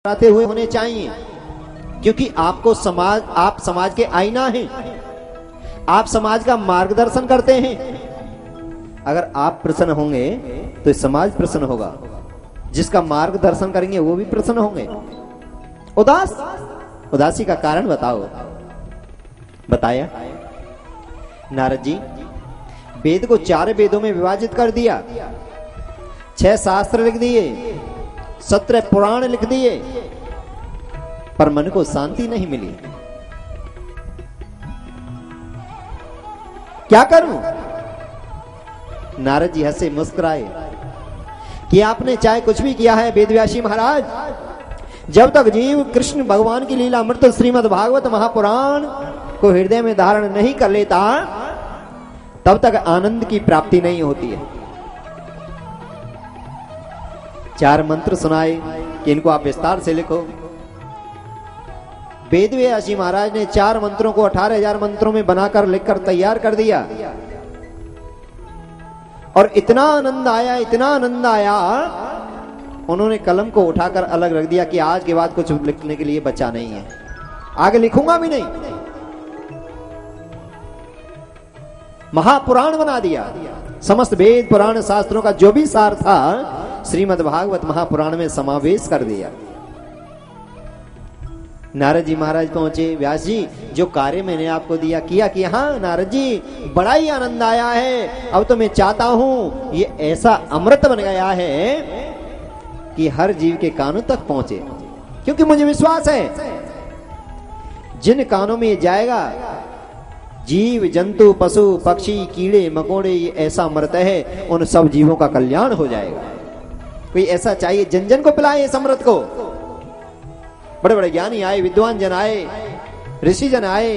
आते हुए होने चाहिए, क्योंकि आप समाज के आईना हैं, आप समाज का मार्गदर्शन करते हैं। अगर आप प्रसन्न होंगे तो समाज प्रसन्न होगा, जिसका मार्गदर्शन करेंगे वो भी प्रसन्न होंगे। उदासी का कारण बताओ। बताया नारद जी, वेद को 4 वेदों में विभाजित कर दिया, 6 शास्त्र लिख दिए, 17 पुराण लिख दिए, पर मन को शांति नहीं मिली। क्या करूं? नारद जी हंसे मुस्कुराए कि आपने चाहे कुछ भी किया है वेदव्यासी महाराज, जब तक जीव कृष्ण भगवान की लीला अमृत श्रीमद् भागवत महापुराण को हृदय में धारण नहीं कर लेता, तब तक आनंद की प्राप्ति नहीं होती है। 4 मंत्र सुनाए कि इनको आप विस्तार से लिखो। वेदव्यासी महाराज ने 4 मंत्रों को 18,000 मंत्रों में बनाकर लिखकर तैयार कर दिया, और इतना आनंद आया, उन्होंने कलम को उठाकर अलग रख दिया कि आज के बाद कुछ लिखने के लिए बचा नहीं है, आगे लिखूंगा भी नहीं। महापुराण बना दिया, समस्त वेद पुराण शास्त्रों का जो भी सार था श्रीमद् भागवत महापुराण में समावेश कर दिया। नारद जी महाराज पहुंचे, व्यास जी जो कार्य मैंने आपको दिया किया कि हाँ नारद जी बड़ा ही आनंद आया है, अब तो मैं चाहता हूं ये ऐसा अमृत बन गया है कि हर जीव के कानों तक पहुंचे, क्योंकि मुझे विश्वास है जिन कानों में ये जाएगा, जीव जंतु पशु पक्षी कीड़े मकोड़े, ये ऐसा अमृत है उन सब जीवों का कल्याण हो जाएगा। कोई ऐसा चाहिए जन जन को पिलाए इस अमृत को। बड़े बड़े ज्ञानी आए, विद्वान जन आए, ऋषि जन आए,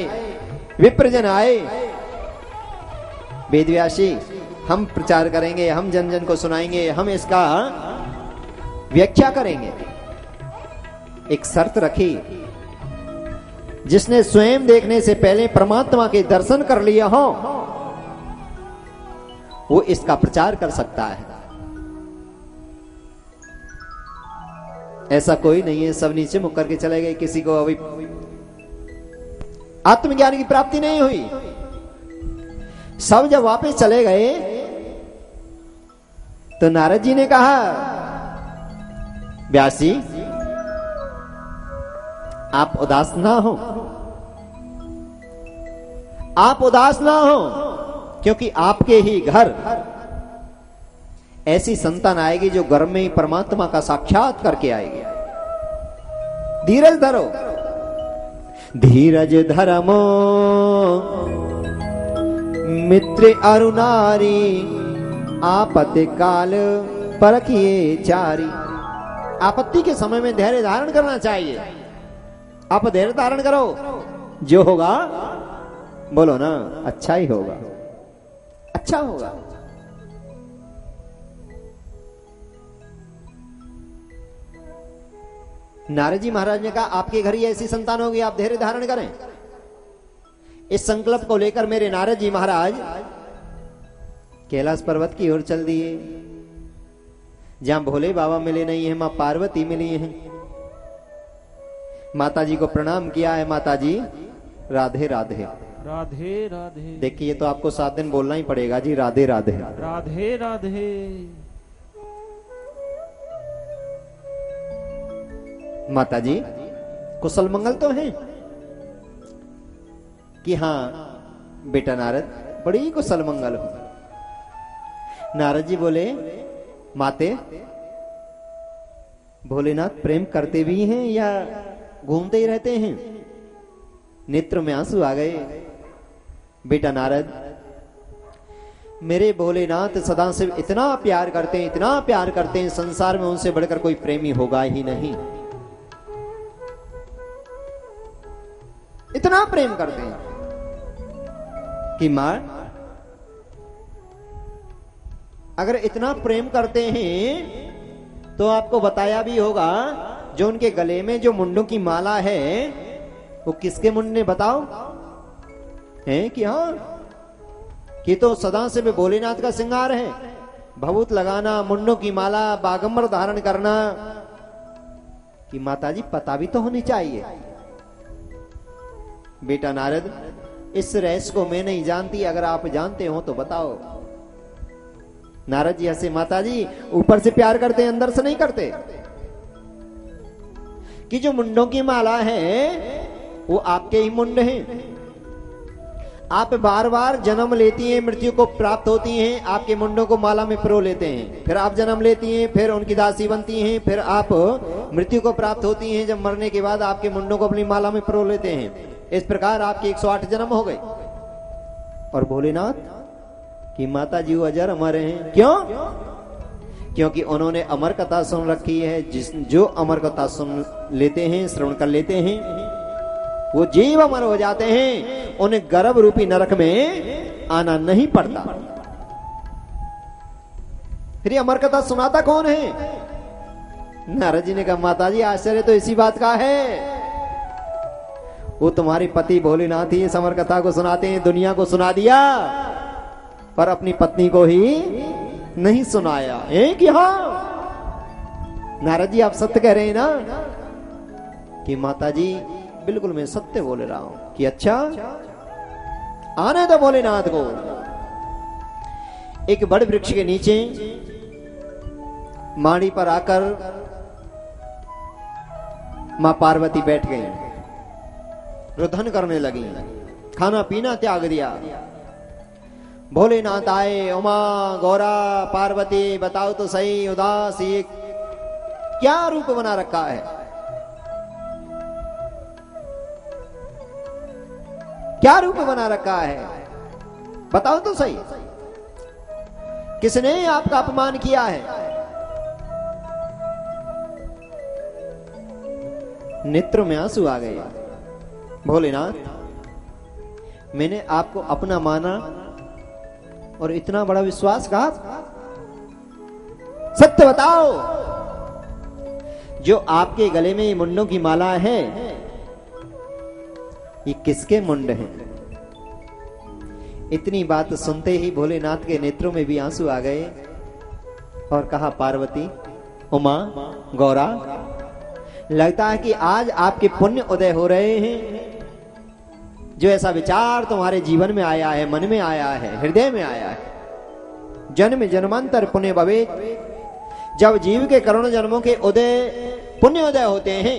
विप्र जन आए, वेदव्यासी हम प्रचार करेंगे, हम जन जन को सुनाएंगे, हम इसका व्याख्या करेंगे। एक शर्त रखी, जिसने स्वयं देखने से पहले परमात्मा के दर्शन कर लिया हो वो इसका प्रचार कर सकता है। ऐसा कोई नहीं है, सब नीचे मुख करके चले गए, किसी को अभी आत्मज्ञान की प्राप्ति नहीं हुई। सब जब वापस चले गए तो नारद जी ने कहा, व्यास जी आप उदास ना हो, आप उदास ना हो, क्योंकि आपके ही घर ऐसी संतान आएगी जो घर में ही परमात्मा का साक्षात करके आएगी। धीरज धरो, धीरज धर्मो मित्र अरुणारी, आपत्ति काल परखिए चारी। आपत्ति के समय में धैर्य धारण करना चाहिए। आप धैर्य धारण करो, जो होगा बोलो ना अच्छा ही होगा, अच्छा होगा। नारद जी महाराज ने कहा आपके घर ही ऐसी संतान होगी, आप धैर्य धारण करें। इस संकल्प को लेकर मेरे नारद जी महाराज कैलाश पर्वत की ओर चल दिए, जहां भोले बाबा मिले नहीं है, मां पार्वती मिली हैं। माता जी को प्रणाम किया है, माता जी राधे राधे राधे राधे। देखिए ये तो आपको 7 दिन बोलना ही पड़ेगा जी, राधे राधे राधे राधे। माता जी कुशल मंगल तो है कि हाँ बेटा नारद बड़ी कुशल मंगल हो। नारद जी बोले, माते भोलेनाथ प्रेम करते भी हैं या घूमते ही रहते हैं? नेत्र में आंसू आ गए। बेटा नारद मेरे भोलेनाथ सदा से इतना प्यार करते हैं, इतना प्यार करते हैं, संसार में उनसे बढ़कर कोई प्रेमी होगा ही नहीं। इतना प्रेम करते हैं कि मां अगर इतना प्रेम करते हैं तो आपको बताया भी होगा, जो उनके गले में जो मुंडों की माला है वो किसके मुंड बताओ है कि हाँ कि तो सदा से भी भोलेनाथ का श्रृंगार है। भभूत लगाना, मुंडों की माला, बागंबर धारण करना, कि माताजी पता भी तो होनी चाहिए। बेटा नारद, इस रहस्य को मैं नहीं जानती, अगर आप जानते हो तो बताओ। नारद जी हंसे, माताजी ऊपर से प्यार करते हैं, अंदर से नहीं करते। कि जो मुंडों की माला है वो आपके ही मुंड हैं। आप बार बार जन्म लेती हैं, मृत्यु को प्राप्त होती हैं, आपके मुंडों को माला में पिरो लेते हैं, फिर आप जन्म लेती हैं, फिर उनकी दासी बनती हैं, फिर आप मृत्यु को प्राप्त होती हैं, जब मरने के बाद आपके मुंडों को अपनी माला में पिरो लेते हैं। इस प्रकार आपके 108 जन्म हो गए। और भोलेनाथ की माता जी वो अजर अमर हैं। क्यों? क्योंकि उन्होंने अमर कथा सुन रखी है। जो अमर कथा सुन लेते हैं, श्रवण कर लेते हैं, वो जीव अमर हो जाते हैं, उन्हें गर्भ रूपी नरक में आना नहीं पड़ता। फिर ये अमर कथा सुनाता कौन है? नारद जी ने कहा, माताजी आश्चर्य तो इसी बात का है, वो तुम्हारे पति भोलेनाथ ही इस अमर कथा को सुनाते हैं। दुनिया को सुना दिया पर अपनी पत्नी को ही नहीं सुनाया है। कि हाँ नारद जी आप सत्य कह रहे हैं ना? कि माताजी बिल्कुल मैं सत्य बोल रहा हूं। कि अच्छा, आने दो भोलेनाथ को। एक बड़े वृक्ष के नीचे माड़ी पर आकर मां पार्वती बैठ गई, रुदन करने लगी, खाना पीना त्याग दिया। भोलेनाथ आए, उमा गौरा पार्वती बताओ तो सही, उदास ये क्या रूप बना रखा है? क्या रूप बना रखा है? बताओ तो सही, किसने आपका अपमान किया है? नेत्र में आंसू आ गए। भोलेनाथ, मैंने आपको अपना माना और इतना बड़ा विश्वासघात? सत्य बताओ, जो आपके गले में ये मुंडों की माला है, ये किसके मुंड हैं? इतनी बात सुनते ही भोलेनाथ के नेत्रों में भी आंसू आ गए और कहा, पार्वती, उमा, गौरा, लगता है कि आज आपके पुण्य उदय हो रहे हैं। जो ऐसा विचार तुम्हारे जीवन में आया है, मन में आया है, हृदय में आया है, जन्म जन्मांतर पुण्य भवे। जब जीव के करोड़ों जन्मों के उदय पुण्य उदय होते हैं,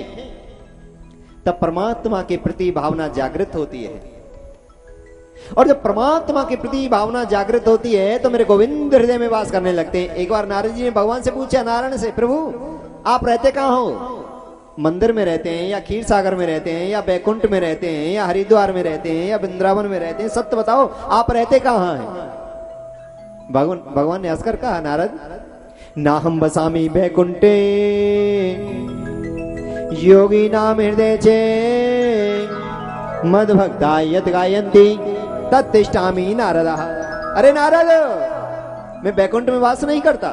तब परमात्मा के प्रति भावना जागृत होती है। और जब परमात्मा के प्रति भावना जागृत होती है तो मेरे गोविंद हृदय में वास करने लगते हैं। एक बार नारद जी ने भगवान से पूछा, नारायण से, प्रभु आप रहते कहां हो? मंदिर में रहते हैं या क्षीर सागर में रहते हैं या बैकुंठ में रहते हैं या हरिद्वार में रहते हैं या वृंदावन में रहते हैं? सत्य बताओ, आप रहते कहां हैं? भगवान ने हंसकर कहा, नारद, ना हम बसामी बैकुंठे योगी नाम हृदय चे मद भक्ता यत गायंती तत्तिष्ठामि नारदा। अरे नारद, मैं बैकुंठ में वास नहीं करता,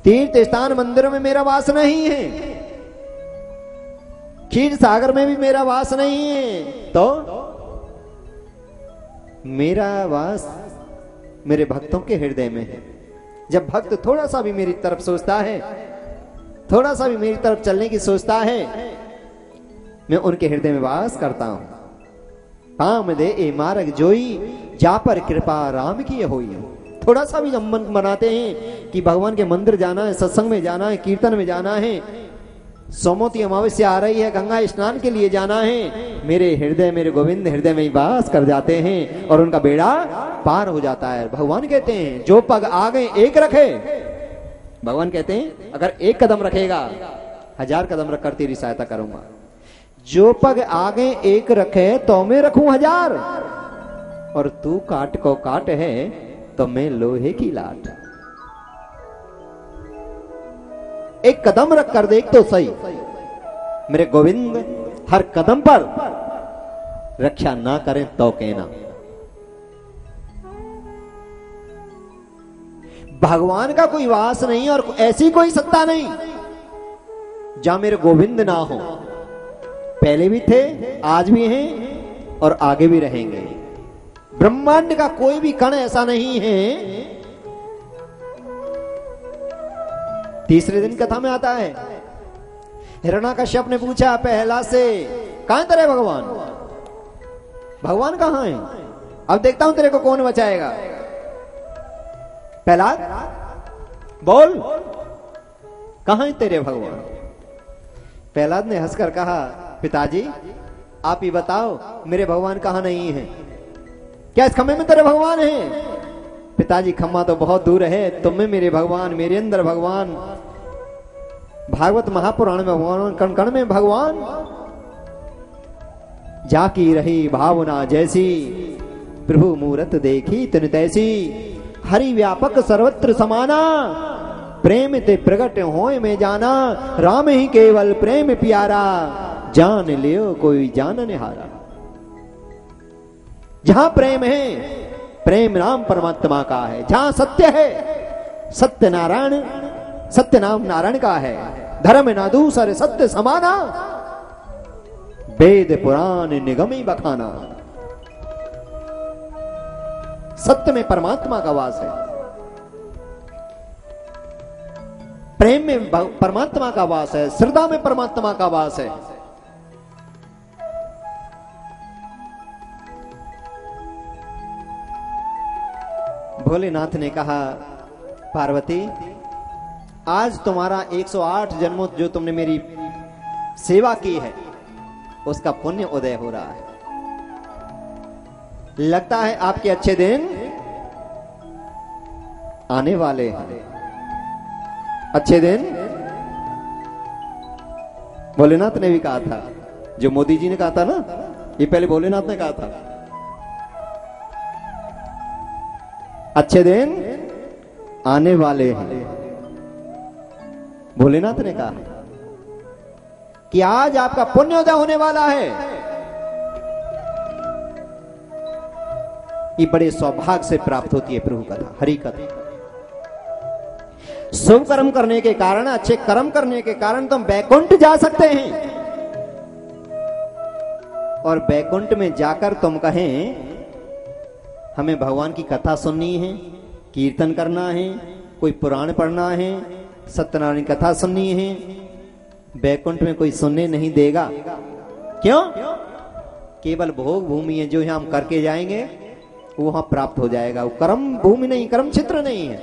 तीर्थ स्थान मंदिरों में मेरा वास नहीं है, क्षीर सागर में भी मेरा वास नहीं है, तो मेरा वास मेरे भक्तों के हृदय में है। जब भक्त थोड़ा सा भी मेरी तरफ सोचता है, थोड़ा सा भी मेरी तरफ चलने की सोचता है, मैं उनके हृदय में वास करता हूं। काम दे ए मार्ग जोई, जा पर कृपा राम की होई। थोड़ा सा भी हम मन बनाते हैं कि भगवान के मंदिर जाना है, सत्संग में जाना है, कीर्तन में जाना है, सोमवती अमावस्या आ रही है, गंगा स्नान के लिए जाना है, मेरे हृदय, मेरे गोविंद हृदय में वास कर जाते हैं और उनका बेड़ा पार हो जाता है। भगवान कहते हैं, जो पग आगे एक रखे, भगवान कहते हैं अगर एक कदम रखेगा 1000 कदम रखकर तेरी सहायता करूंगा। जो पग आगे एक रखे तो मैं रखूं 1000, और तू काट को काट है तो मैं लोहे की लाट। एक कदम रख कर देख तो सही, मेरे गोविंद हर कदम पर रक्षा ना करें तो कहना। भगवान का कोई वास नहीं और ऐसी कोई सत्ता नहीं जहां मेरे गोविंद ना हो। पहले भी थे, आज भी हैं और आगे भी रहेंगे। ब्रह्मांड का कोई भी कण ऐसा नहीं है। तीसरे दिन कथा में आता है, हिरण्याकश्यप ने पूछा प्रहलाद से, कहां तेरे भगवान? भगवान कहां है? अब देखता हूं तेरे को कौन बचाएगा। प्रहलाद बोल, कहां है तेरे भगवान? प्रहलाद ने हंसकर कहा, पिताजी आप ही बताओ मेरे भगवान कहां नहीं है? क्या इस खम्भे में तेरे भगवान है? पिताजी खम्मा तो बहुत दूर है, तुम में मेरे भगवान, मेरे अंदर भगवान, भागवत महापुराण में भगवान, कण कण में भगवान। जाकी रही भावना जैसी, प्रभु मूरत देखी तिन तैसी, हरि व्यापक सर्वत्र समाना, प्रेम ते प्रगट होए में जाना, राम ही केवल प्रेम प्यारा, जान लियो कोई जान निहारा। जहां प्रेम है, प्रेम नाम परमात्मा का है। जहां सत्य है, सत्य नारायण, सत्य नाम नारायण का है। धर्म ना दूसरे सत्य समाना, वेद पुराण निगमी बखाना। सत्य में परमात्मा का वास है, प्रेम में परमात्मा का वास है, श्रद्धा में परमात्मा का वास है। भोलेनाथ ने कहा, पार्वती आज तुम्हारा 108 जन्मों जो तुमने मेरी सेवा की है उसका पुण्य उदय हो रहा है। लगता है आपके अच्छे दिन आने वाले हैं। अच्छे दिन भोलेनाथ ने भी कहा था, जो मोदी जी ने कहा था ना, ये पहले भोलेनाथ ने कहा था, अच्छे दिन आने वाले हैं। भोलेनाथ ने कहा कि आज आपका पुण्योदय होने वाला है। ये बड़े सौभाग्य से प्राप्त होती है प्रभु कथा, हरि कथा। शुभ कर्म करने के कारण, अच्छे कर्म करने के कारण तुम बैकुंठ जा सकते हैं। और बैकुंठ में जाकर तुम कहें हमें भगवान की कथा सुननी है, कीर्तन करना है, कोई पुराण पढ़ना है, सत्यनारायण कथा सुननी है, बैकुंठ में कोई सुनने नहीं देगा। क्यों? केवल भोग भूमि है, जो यहां हम करके जाएंगे वो वहां प्राप्त हो जाएगा। वो कर्म भूमि नहीं, कर्म क्षेत्र नहीं है।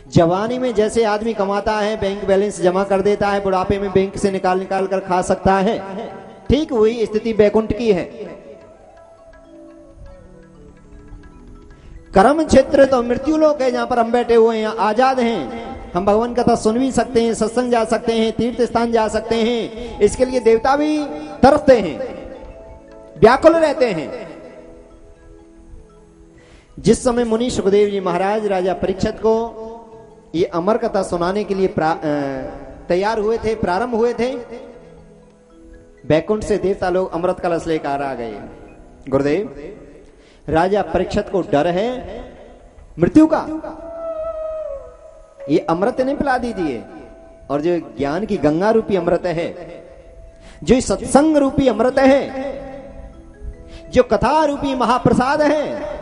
जवानी में जैसे आदमी कमाता है, बैंक बैलेंस जमा कर देता है, बुढ़ापे में बैंक से निकाल निकाल कर खा सकता है, ठीक वही स्थिति बैकुंठ की है। कर्म क्षेत्र तो मृत्यु लोक है, जहां पर हम बैठे हुए हैं, आजाद हैं। हम भगवान कथा सुन भी सकते हैं, सत्संग जा सकते हैं, तीर्थ स्थान जा सकते हैं। इसके लिए देवता भी तरसते हैं, व्याकुल रहते हैं। जिस समय मुनि सुखदेव जी महाराज राजा परीक्षित को ये अमर कथा सुनाने के लिए तैयार हुए थे, प्रारंभ हुए थे, बैकुंठ से देवता लोग अमृत कलश लेकर आ गए। गुरुदेव, राजा परीक्षित को डर है मृत्यु का, ये अमृत नहीं पिला दीजिए। और जो ज्ञान की गंगा रूपी अमृत है, जो सत्संग रूपी अमृत है, जो कथा रूपी महाप्रसाद है,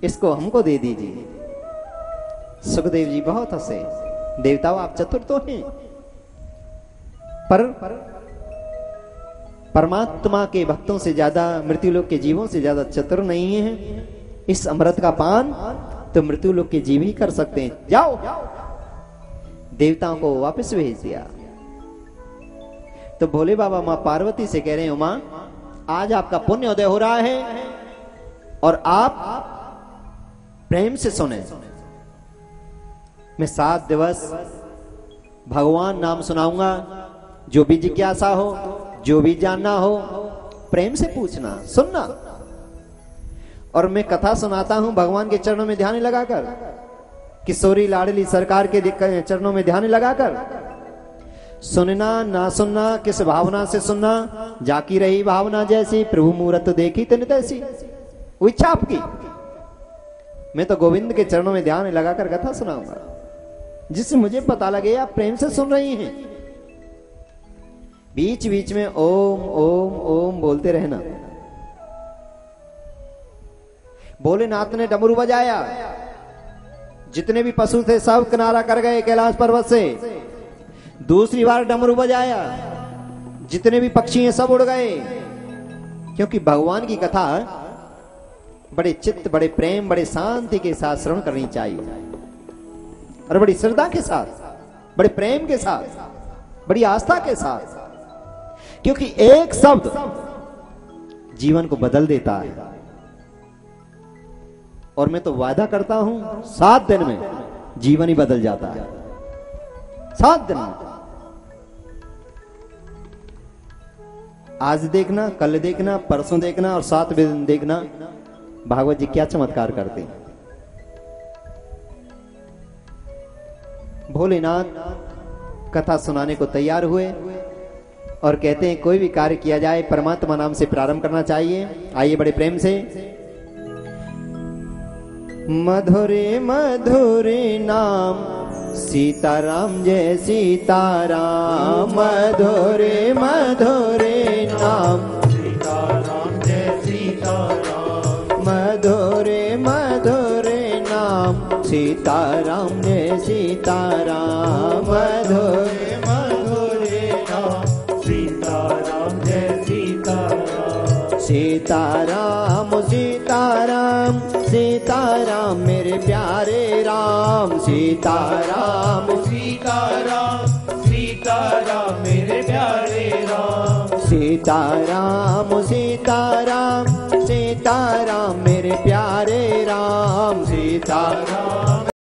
इसको हमको दे दीजिए। सुखदेव जी बहुत हंसे। देवताओं, आप चतुर तो हैं, पर परमात्मा के भक्तों से ज्यादा, मृत्यु लोक के जीवों से ज्यादा चतुर नहीं है। इस अमृत का पान तो मृत्यु लोक के जीव ही कर सकते हैं। जाओ। देवताओं को वापस भेज दिया। तो भोले बाबा मां पार्वती से कह रहे हैं, उमा आज आपका पुण्य उदय हो रहा है और आप प्रेम से सुने। मैं 7 दिवस भगवान नाम सुनाऊंगा। जो भी जिज्ञासा हो, जो भी जानना हो, प्रेम से पूछना, सुनना। और मैं कथा सुनाता हूं भगवान के चरणों में ध्यान लगाकर, किशोरी लाडली सरकार के चरणों में ध्यान लगाकर। सुनना ना सुनना किस भावना से सुनना, जाकी रही भावना जैसी, प्रभु मूरत देखी तिन तैसी। वो इच्छा आपकी। मैं तो गोविंद के चरणों में ध्यान लगाकर कथा सुनाऊंगा, जिससे मुझे पता लगे आप प्रेम से सुन रही हैं। बीच बीच में ओम ओम ओम बोलते रहना। भोलेनाथ ने डमरू बजाया, जितने भी पशु थे सब किनारा कर गए कैलाश पर्वत से। दूसरी बार डमरू बजाया, जितने भी पक्षी हैं सब उड़ गए, क्योंकि भगवान की कथा बड़े चित्त, बड़े प्रेम, बड़े शांति के साथ श्रवण करनी चाहिए, और बड़ी श्रद्धा के साथ, बड़े प्रेम के साथ, बड़ी आस्था के साथ, क्योंकि एक शब्द जीवन को बदल देता है। और मैं तो वादा करता हूं 7 दिन में जीवन ही बदल जाता है, 7 दिन में। आज देखना, कल देखना, परसों देखना और 7वें दिन देखना भागवत जी क्या चमत्कार करते हैं। भोलेनाथ कथा सुनाने को तैयार हुए और कहते हैं कोई भी कार्य किया जाए परमात्मा नाम से प्रारंभ करना चाहिए। आइए बड़े प्रेम से। मधुरे मधुरे नाम सीताराम जय सीताराम, मधुरे मधुरे नाम सीताराम जय सीताराम, मधुरे मधुरे नाम सीताराम जय सीताराम, मधुरे मधुरे नाम सीताराम जय सीताराम, सीताराम सीताराम सीताराम मेरे प्यारे राम, सीताराम सीताराम सीताराम मेरे प्यारे राम, सीताराम सीताराम सीताराम मेरे प्यारे राम, सीताराम